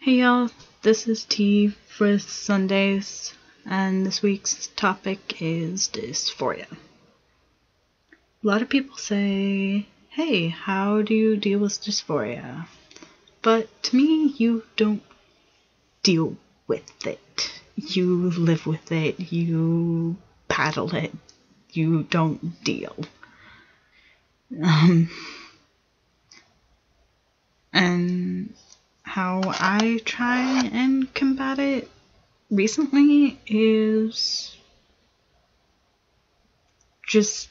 Hey y'all, this is T for Sundays, and this week's topic is dysphoria. A lot of people say, hey, how do you deal with dysphoria? But to me, you don't deal with it. You live with it, you battle it, you don't deal. And how I try and combat it recently is just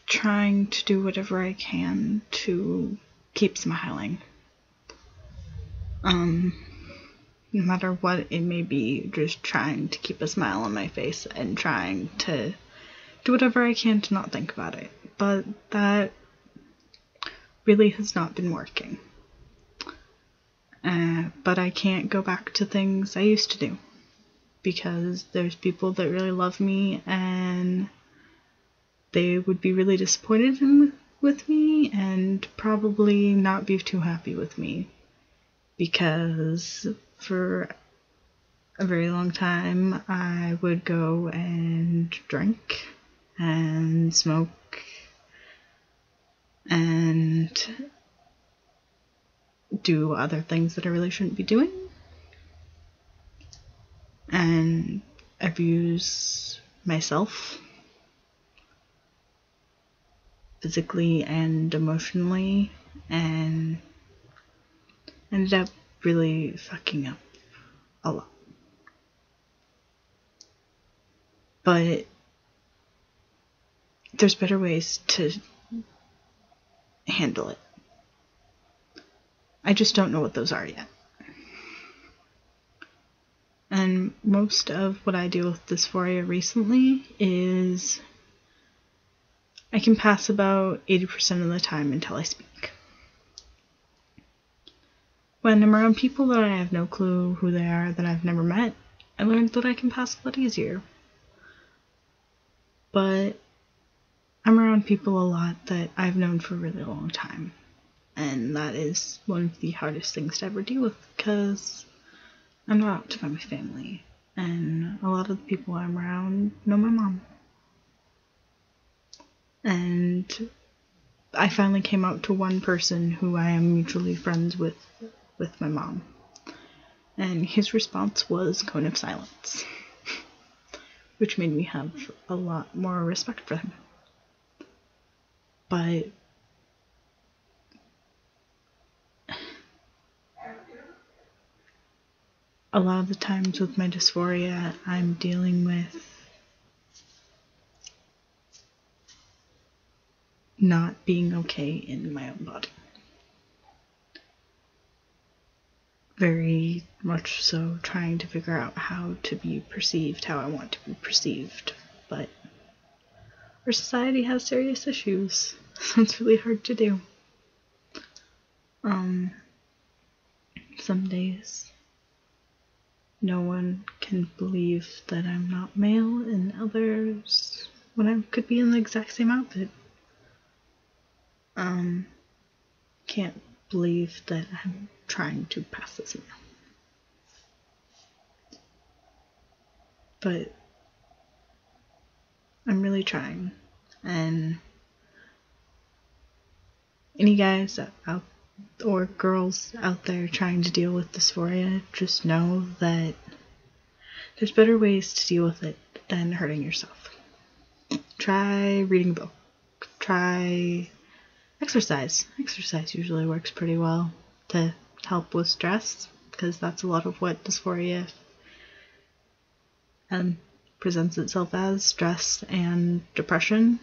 trying to do whatever I can to keep smiling. No matter what it may be, just trying to keep a smile on my face and trying to do whatever I can to not think about it. But that really has not been working. But I can't go back to things I used to do because there's people that really love me and they would be really disappointed with me and probably not be too happy with me because for a very long time I would go and drink and smoke and do other things that I really shouldn't be doing and abuse myself physically and emotionally, and ended up really fucking up a lot. But there's better ways to handle it. I just don't know what those are yet. And most of what I deal with dysphoria recently is I can pass about 80% of the time until I speak. When I'm around people that I have no clue who they are, that I've never met, I learned that I can pass a lot easier. But I'm around people a lot that I've known for a really long time. And that is one of the hardest things to ever deal with because I'm not out to my family. And a lot of the people I'm around know my mom. And I finally came out to one person who I am mutually friends with my mom. And his response was cone of silence, which made me have a lot more respect for him. But a lot of the times with my dysphoria, I'm dealing with not being okay in my own body. Very much so trying to figure out how to be perceived, how I want to be perceived. But our society has serious issues, so it's really hard to do. Some days no one can believe that I'm not male, and others when I could be in the exact same outfit. Can't believe that I'm trying to pass this in. But I'm really trying. And any guys out or girls out there trying to deal with dysphoria, just know that there's better ways to deal with it than hurting yourself. Try reading a book. Try exercise. Exercise usually works pretty well to help with stress, because that's a lot of what dysphoria presents itself as, stress and depression.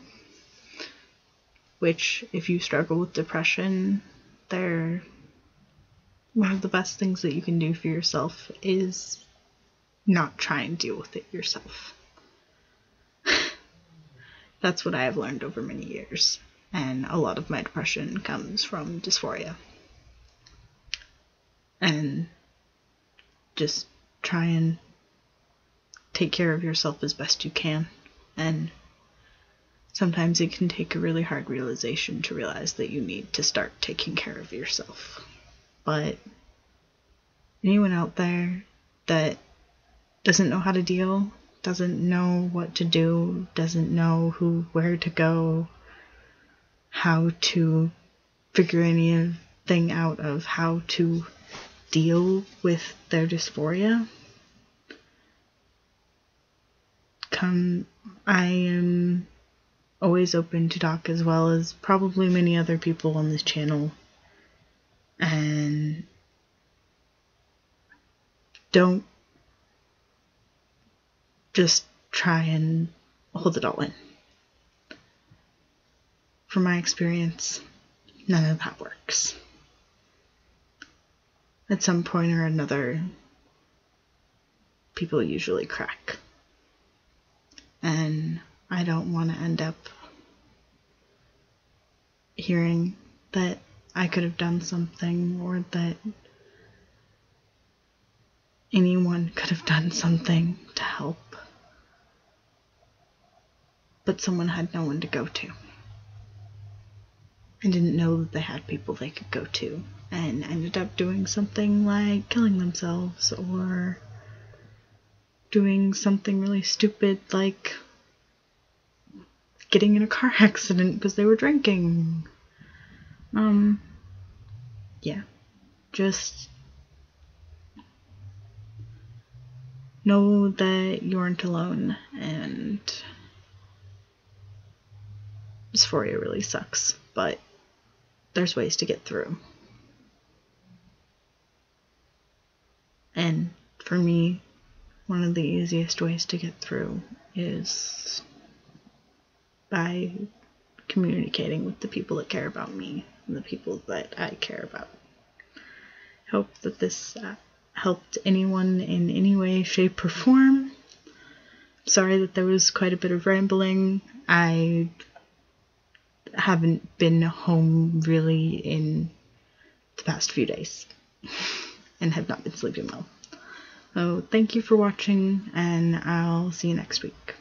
Which, if you struggle with depression, they're one of the best things that you can do for yourself is not try and deal with it yourself. That's what I have learned over many years. And a lot of my depression comes from dysphoria. And just try and take care of yourself as best you can. And sometimes it can take a really hard realization to realize that you need to start taking care of yourself. But anyone out there that doesn't know how to deal, doesn't know what to do, doesn't know where to go, how to figure anything out of how to deal with their dysphoria, I am always open to talk, as well as probably many other people on this channel. And don't just try and hold it all in. From my experience, none of that works. At some point or another, people usually crack. And I don't want to end up hearing that I could have done something, or that anyone could have done something to help, but someone had no one to go to. I didn't know that they had people they could go to, and ended up doing something like killing themselves, or doing something really stupid like getting in a car accident because they were drinking. Yeah, just know that you aren't alone, and dysphoria really sucks, but there's ways to get through. And for me, one of the easiest ways to get through is by communicating with the people that care about me and the people that I care about. Hope that this helped anyone in any way, shape, or form. Sorry that there was quite a bit of rambling. I haven't been home really in the past few days and have not been sleeping well. So thank you for watching, and I'll see you next week.